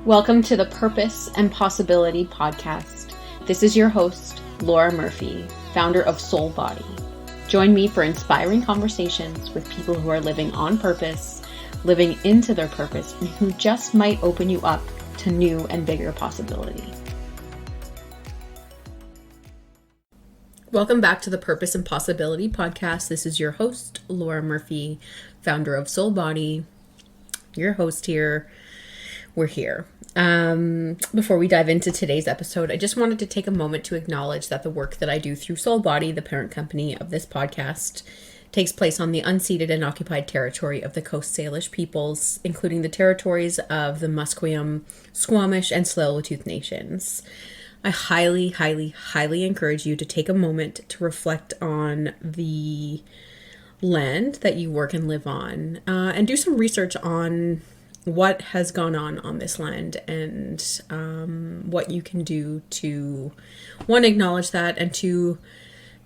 Welcome to the Purpose and Possibility podcast. This is your host, Laura Murphy, founder of Soul Body. Join me for inspiring conversations with people who are living on purpose, living into their purpose, and who just might open you up to new and bigger possibility. Welcome back to the Purpose and Possibility podcast. This is your host, Laura Murphy, founder of Soul Body. Your host here. We're here. Before we dive into today's episode, I just wanted to take a moment to acknowledge that the work that I do through Soul Body, the parent company of this podcast, takes place on the unceded and occupied territory of the Coast Salish peoples, including the territories of the Musqueam, Squamish, and Tsleil-Waututh nations. I highly, highly, highly encourage you to take a moment to reflect on the land that you work and live on, and do some research on what has gone on this land and what you can do to, one, acknowledge that, and two,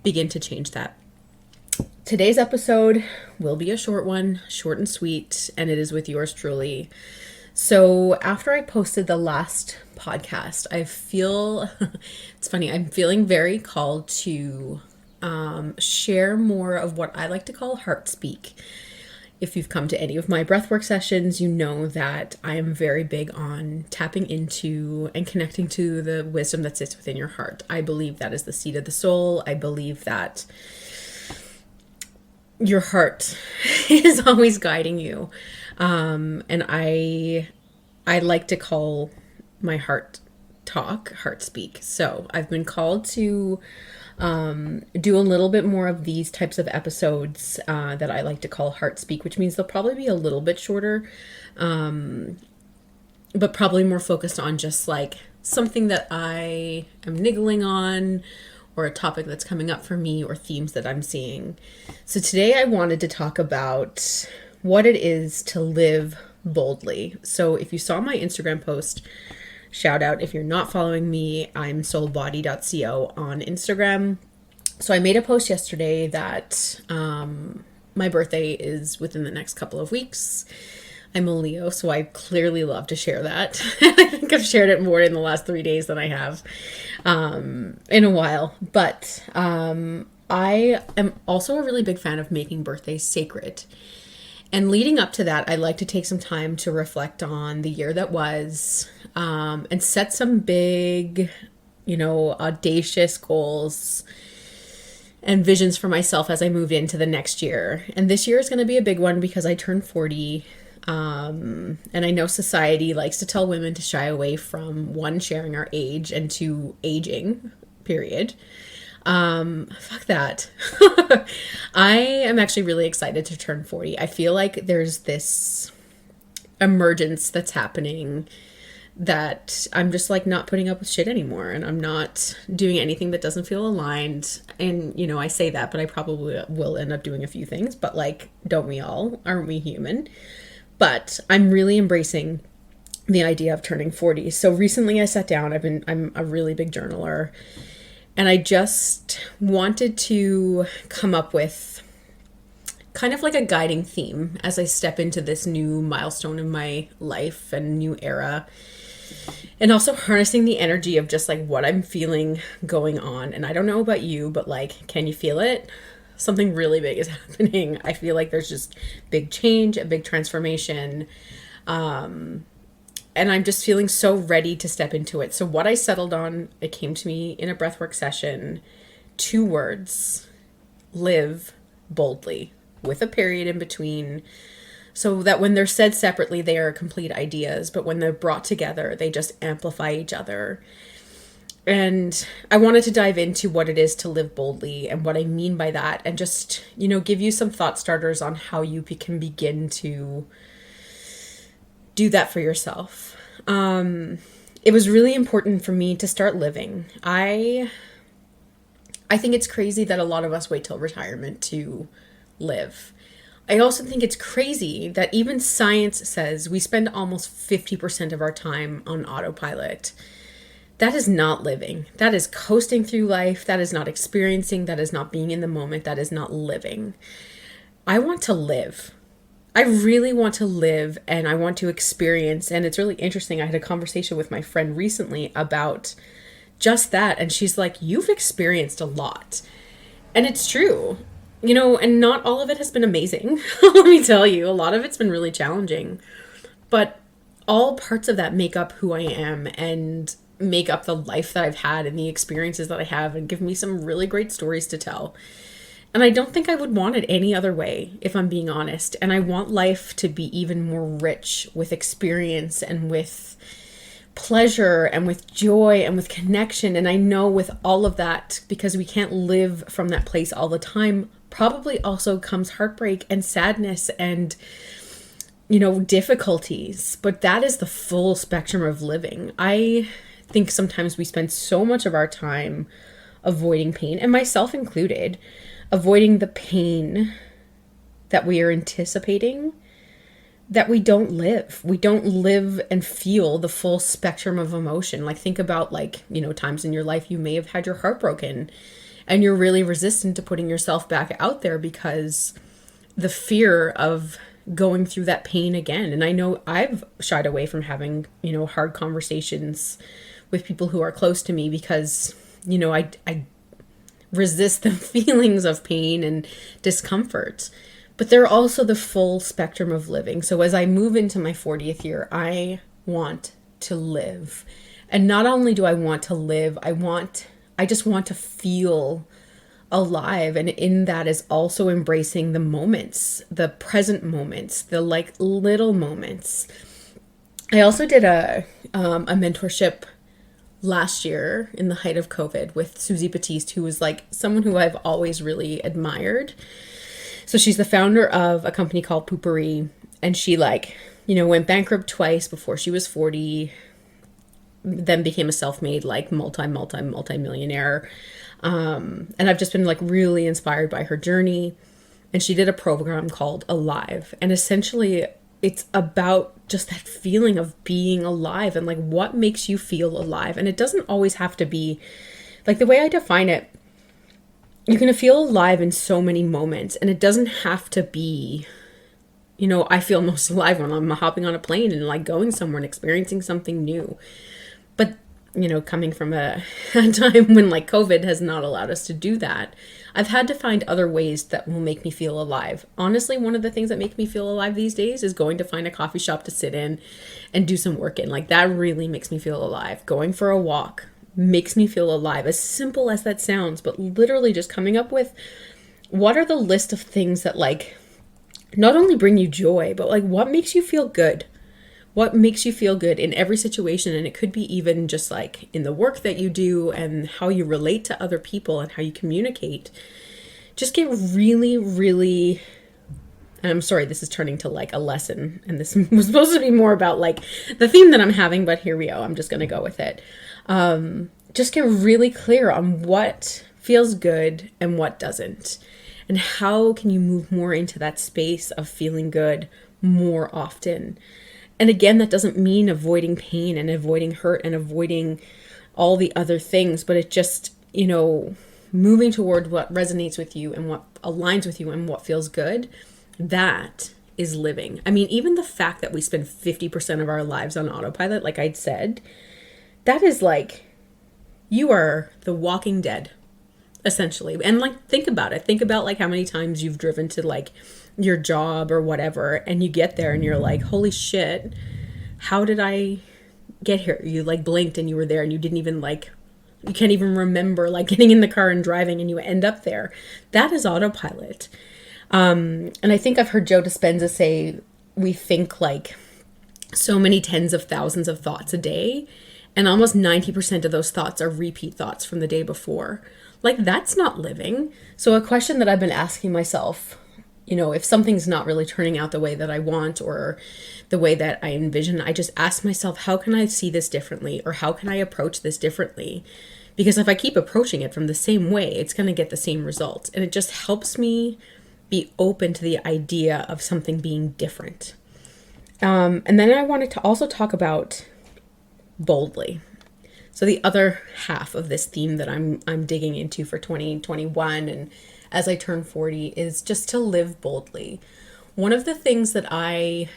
begin to change that. Today's episode will be a short one, short and sweet, and it is with yours truly. So after I posted the last podcast, I feel, it's funny, I'm feeling very called to share more of what I like to call HEARTSPEAK. If you've come to any of my breathwork sessions, you know that I am very big on tapping into and connecting to the wisdom that sits within your heart. I believe that is the seat of the soul. I believe that your heart is always guiding you. And I like to call my heart talk HEARTSPEAK. So I've been called to do a little bit more of these types of episodes that I like to call HEARTSPEAK, which means they'll probably be a little bit shorter, but probably more focused on just like something that I am niggling on, or a topic that's coming up for me, or themes that I'm seeing. So today I wanted to talk about what it is to live boldly. So if you saw my Instagram post, shout out. If you're not following me, I'm soulbody.co on Instagram. So I made a post yesterday that my birthday is within the next couple of weeks. I'm a Leo, so I clearly love to share that. I think I've shared it more in the last 3 days than I have in a while. But I am also a really big fan of making birthdays sacred. And leading up to that, I like to take some time to reflect on the year that was, and set some big, audacious goals and visions for myself as I move into the next year. And this year is going to be a big one because I turned 40. And I know society likes to tell women to shy away from, one, sharing our age, and two, aging, period. Fuck that. I am actually really excited to turn 40. I feel like there's this emergence that's happening that I'm just like not putting up with shit anymore, and I'm not doing anything that doesn't feel aligned. And, I say that, but I probably will end up doing a few things, but like, don't we all? Aren't we human? But I'm really embracing the idea of turning 40. So recently I sat down, I'm a really big journaler, and I just wanted to come up with kind of like a guiding theme as I step into this new milestone in my life and new era. And also harnessing the energy of just like what I'm feeling going on. And I don't know about you, but like, can you feel it? Something really big is happening. I feel like there's just big change, a big transformation. And I'm just feeling so ready to step into it. So what I settled on, it came to me in a breathwork session, 2 words: live boldly, with a period in between, so that when they're said separately, they are complete ideas, but when they're brought together, they just amplify each other. And I wanted to dive into what it is to live boldly and what I mean by that, and just, give you some thought starters on how you can begin to do that for yourself. It was really important for me to start living. I think it's crazy that a lot of us wait till retirement to live. I also think it's crazy that even science says we spend almost 50% of our time on autopilot. That is not living. That is coasting through life. That is not experiencing. That is not being in the moment. That is not living. I want to live. I really want to live and I want to experience. And it's really interesting. I had a conversation with my friend recently about just that. And she's like, you've experienced a lot. And it's true, and not all of it has been amazing. Let me tell you, a lot of it's been really challenging. But all parts of that make up who I am and make up the life that I've had and the experiences that I have and give me some really great stories to tell. And I don't think I would want it any other way, if I'm being honest. And I want life to be even more rich with experience and with pleasure and with joy and with connection. And I know with all of that, because we can't live from that place all the time, probably also comes heartbreak and sadness and difficulties. But that is the full spectrum of living. I think sometimes we spend so much of our time avoiding pain, and myself included, avoiding the pain that we are anticipating, that we don't live. We don't live and feel the full spectrum of emotion. Like, think about times in your life you may have had your heart broken and you're really resistant to putting yourself back out there because the fear of going through that pain again. And I know I've shied away from having, hard conversations with people who are close to me because, I resist the feelings of pain and discomfort. But they're also the full spectrum of living. So as I move into my 40th year, I want to live. And not only do I want to live, I just want to feel alive. And in that is also embracing the moments, the present moments, the little moments. I also did a mentorship last year in the height of COVID with Susie Batiste, who was someone who I've always really admired. So she's the founder of a company called Poopery, and she went bankrupt twice before she was 40, then became a self-made multi-millionaire. And I've just been really inspired by her journey. And she did a program called Alive, and essentially it's about just that feeling of being alive and what makes you feel alive. And it doesn't always have to be the way I define it. You can feel alive in so many moments, and it doesn't have to be, I feel most alive when I'm hopping on a plane and going somewhere and experiencing something new. But, coming from a time when COVID has not allowed us to do that, I've had to find other ways that will make me feel alive. Honestly, one of the things that make me feel alive these days is going to find a coffee shop to sit in and do some work in. That really makes me feel alive. Going for a walk makes me feel alive, as simple as that sounds, but literally just coming up with what are the list of things that not only bring you joy, but what makes you feel good? What makes you feel good in every situation? And it could be even just in the work that you do and how you relate to other people and how you communicate. Just get really, really, and I'm sorry, this is turning to a lesson, and this was supposed to be more about the theme that I'm having, but here we go. I'm just going to go with it. Just get really clear on what feels good and what doesn't. And how can you move more into that space of feeling good more often? And again, that doesn't mean avoiding pain and avoiding hurt and avoiding all the other things, but it just, moving toward what resonates with you and what aligns with you and what feels good. That is living. I mean, even the fact that we spend 50% of our lives on autopilot, like I'd said, that is you are the walking dead, essentially. And think about it. Think about how many times you've driven to your job or whatever, and you get there and you're holy shit, how did I get here? You blinked and you were there, and you didn't even you can't even remember getting in the car and driving, and you end up there. That is autopilot. And I think I've heard Joe Dispenza say we think so many tens of thousands of thoughts a day, and almost 90% of those thoughts are repeat thoughts from the day before. That's not living. So a question that I've been asking myself, if something's not really turning out the way that I want or the way that I envision, I just ask myself, how can I see this differently? Or how can I approach this differently? Because if I keep approaching it from the same way, it's going to get the same result. And it just helps me be open to the idea of something being different. And then I wanted to also talk about boldly. So the other half of this theme that I'm digging into for 2021 and as I turn 40 is just to live boldly. One of the things that I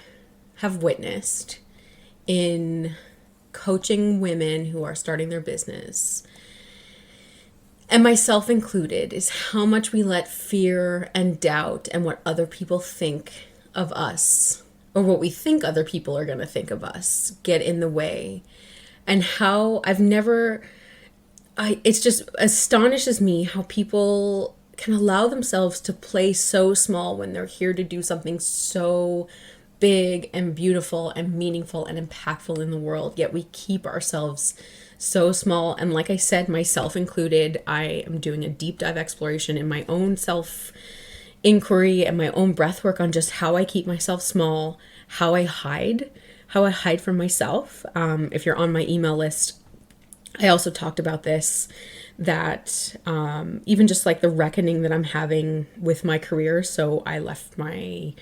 have witnessed in coaching women who are starting their business, and myself included, is how much we let fear and doubt and what other people think of us, or what we think other people are going to think of us, get in the way. And how it just astonishes me how people can allow themselves to play so small when they're here to do something so big and beautiful and meaningful and impactful in the world, yet we keep ourselves so small. And like I said, myself included, I am doing a deep dive exploration in my own self inquiry and my own breath work on just how I keep myself small, how I hide from myself. If you're on my email list, I also talked about this, that even just like the reckoning that I'm having with my career. So I left my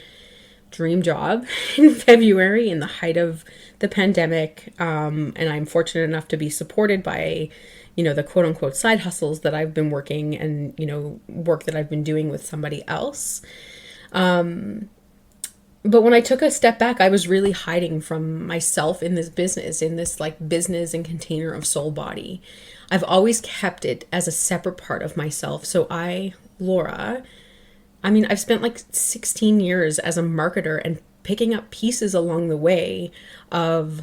dream job in February in the height of the pandemic. And I'm fortunate enough to be supported by, the quote unquote side hustles that I've been working and, work that I've been doing with somebody else. But when I took a step back, I was really hiding from myself in this like business and container of soul body. I've always kept it as a separate part of myself. So Laura, I've spent like 16 years as a marketer and picking up pieces along the way of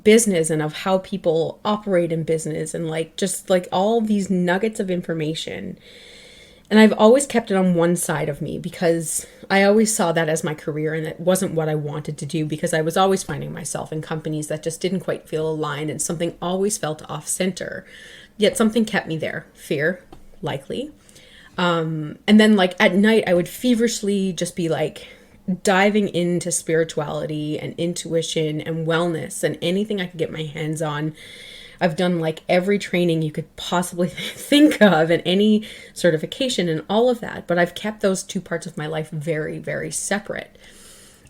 business and of how people operate in business and just all these nuggets of information. And I've always kept it on one side of me because I always saw that as my career, and it wasn't what I wanted to do because I was always finding myself in companies that just didn't quite feel aligned and something always felt off center. Yet something kept me there. Fear, likely. And then at night, I would feverishly just be diving into spirituality and intuition and wellness and anything I could get my hands on. I've done every training you could possibly think of and any certification and all of that. But I've kept those two parts of my life very, very separate.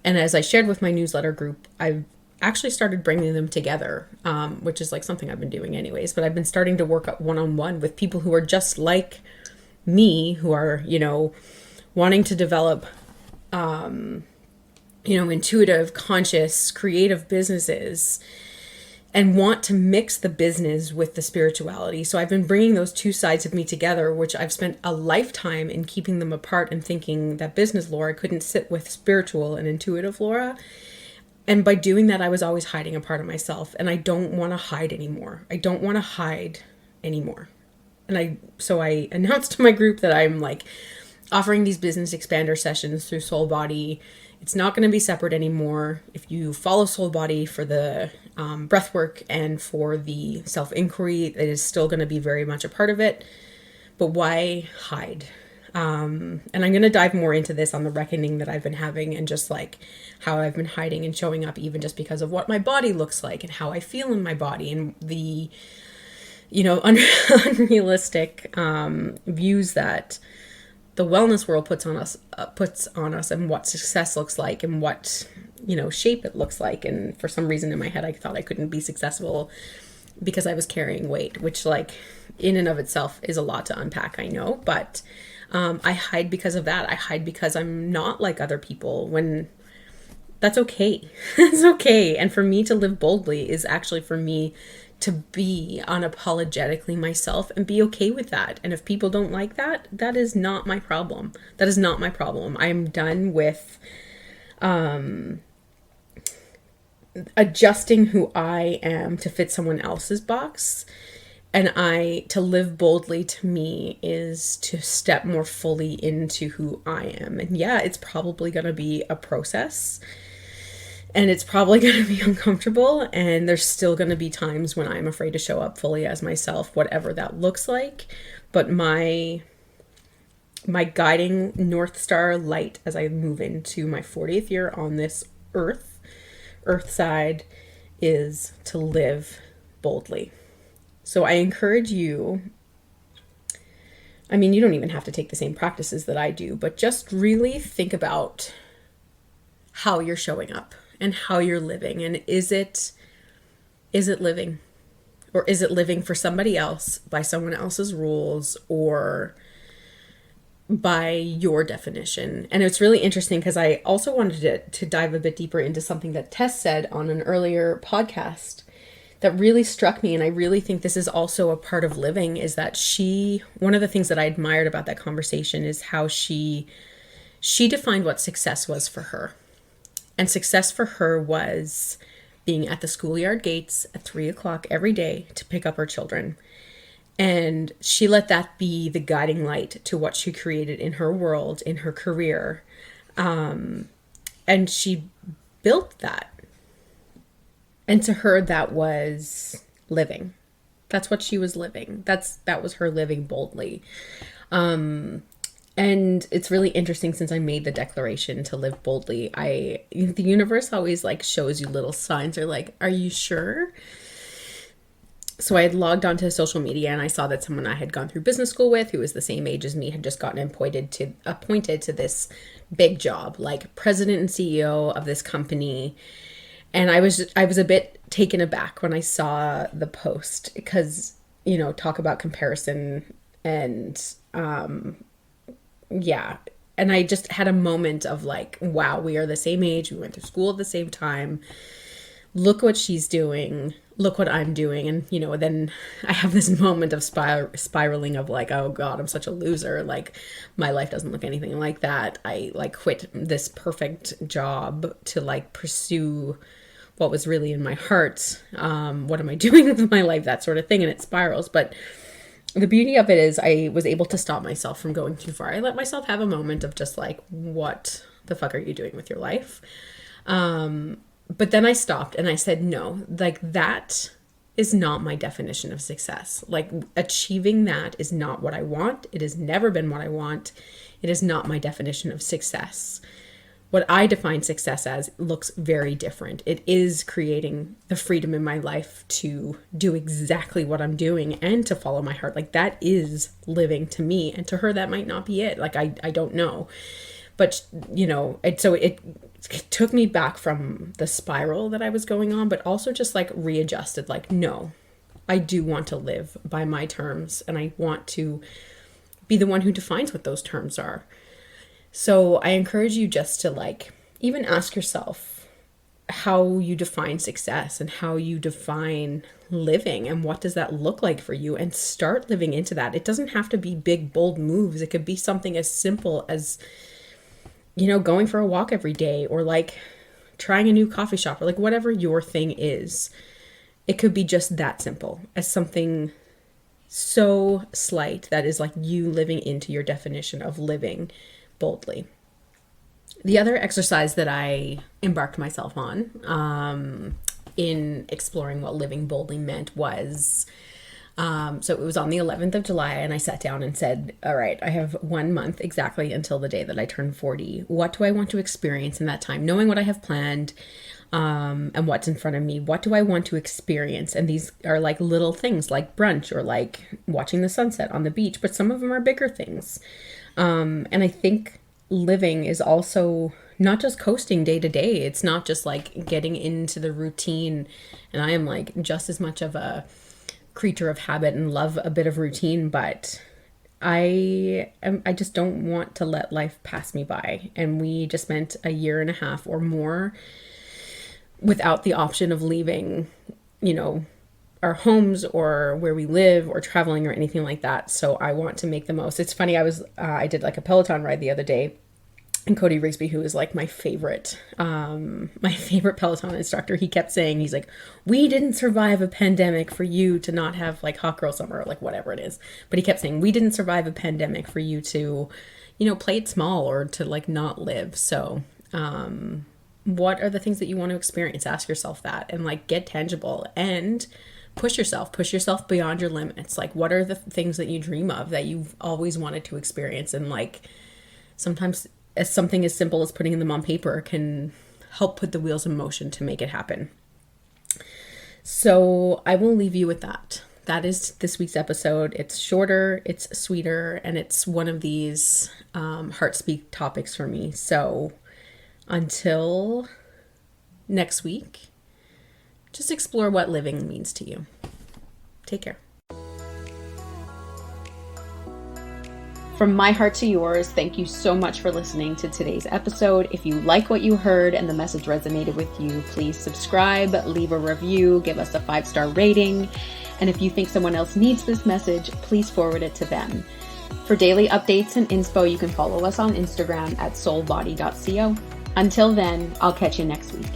And as I shared with my newsletter group, I've actually started bringing them together, which is something I've been doing anyways. But I've been starting to work one-on-one with people who are just like me, who are, wanting to develop, intuitive, conscious, creative businesses and want to mix the business with the spirituality. So I've been bringing those two sides of me together, which I've spent a lifetime in keeping them apart and thinking that business Laura couldn't sit with spiritual and intuitive Laura. And by doing that, I was always hiding a part of myself, and I don't want to hide anymore. And so I announced to my group that I'm offering these business expander sessions through Soul Body. It's not going to be separate anymore. If you follow Soul Body for the breath work and for the self-inquiry, it is still going to be very much a part of it. But why hide? And I'm going to dive more into this on the reckoning that I've been having and just how I've been hiding and showing up even just because of what my body looks like and how I feel in my body and the unrealistic views that the wellness world puts on us and what success looks like and what shape it looks like. And for some reason in my head I thought I couldn't be successful because I was carrying weight, which in and of itself is a lot to unpack, I know. But I hide because of that. I hide because I'm not like other people, when that's okay. It's okay. And for me to live boldly is actually for me to be unapologetically myself and be okay with that. And if people don't like that, that is not my problem. That is not my problem. I am done with adjusting who I am to fit someone else's box. And to live boldly to me is to step more fully into who I am. And yeah, it's probably going to be a process. And it's probably going to be uncomfortable. And there's still going to be times when I'm afraid to show up fully as myself, whatever that looks like. But my guiding North Star light as I move into my 40th year on this earth side, is to live boldly. So I encourage you, you don't even have to take the same practices that I do, but just really think about how you're showing up and how you're living. And is it living? Or is it living for somebody else by someone else's rules? Or by your definition. And it's really interesting because I also wanted to dive a bit deeper into something that Tess said on an earlier podcast that really struck me. And I really think this is also a part of living, is that one of the things that I admired about that conversation is how she defined what success was for her. And success for her was being at the schoolyard gates at 3:00 every day to pick up her children. And she let that be the guiding light to what she created in her world, in her career. And she built that. And to her, that was living. That's what she was living. That was her living boldly. And it's really interesting, since I made the declaration to live boldly, the universe always like shows you little signs, or like, are you sure? So I had logged onto social media and I saw that someone I had gone through business school with, who was the same age as me, had just gotten appointed to this big job, like president and CEO of this company. And I was a bit taken aback when I saw the post, because, talk about comparison, and yeah. And I just had a moment of like, wow, we are the same age. We went through school at the same time. Look what she's doing. Look what I'm doing. And, then I have this moment of spiraling of like, oh God, I'm such a loser. Like, my life doesn't look anything like that. I like quit this perfect job to like pursue what was really in my heart. What am I doing with my life? That sort of thing. And it spirals. But the beauty of it is I was able to stop myself from going too far. I let myself have a moment of just like, what the fuck are you doing with your life? But then I stopped and I said, no, like that is not my definition of success. Like, achieving that is not what I want. It has never been what I want. It is not my definition of success. What I define success as looks very different. It is creating the freedom in my life to do exactly what I'm doing and to follow my heart. Like, that is living to me. And to her, that might not be it. Like, I don't know. But, it took me back from the spiral that I was going on, but also just like readjusted, like, no, I do want to live by my terms, and I want to be the one who defines what those terms are. So I encourage you just to like, even ask yourself how you define success and how you define living, and what does that look like for you, and start living into that. It doesn't have to be big, bold moves. It could be something as simple as, going for a walk every day, or like trying a new coffee shop, or like whatever your thing is. It could be just that simple as something so slight that is like you living into your definition of living boldly. The other exercise that I embarked myself on in exploring what living boldly meant was, so it was on the 11th of July, and I sat down and said, all right, I have 1 month exactly until the day that I turn 40. What do I want to experience in that time? Knowing what I have planned, and what's in front of me, what do I want to experience? And these are like little things like brunch, or like watching the sunset on the beach, but some of them are bigger things. And I think living is also not just coasting day to day. It's not just like getting into the routine. And I am like just as much of a creature of habit and love a bit of routine, but I just don't want to let life pass me by. And we just spent a year and a half or more without the option of leaving, our homes or where we live or traveling or anything like that. So I want to make the most. It's funny. I did like a Peloton ride the other day, and Cody Rigsby, who is like my favorite Peloton instructor, he kept saying, he's like, we didn't survive a pandemic for you to not have like hot girl summer, or like whatever it is. But he kept saying, we didn't survive a pandemic for you to, play it small or to like not live. So, what are the things that you want to experience? Ask yourself that, and like get tangible and push yourself beyond your limits. Like, what are the things that you dream of that you've always wanted to experience? And like, sometimes something as simple as putting them on paper can help put the wheels in motion to make it happen. So I will leave you with that. That is this week's episode. It's shorter, it's sweeter, and it's one of these HEARTSPEAK topics for me. So until next week, just explore what living means to you. Take care. From my heart to yours, thank you so much for listening to today's episode. If you like what you heard and the message resonated with you, please subscribe, leave a review, give us a 5-star rating. And if you think someone else needs this message, please forward it to them. For daily updates and inspo, you can follow us on Instagram at soulbody.co. Until then, I'll catch you next week.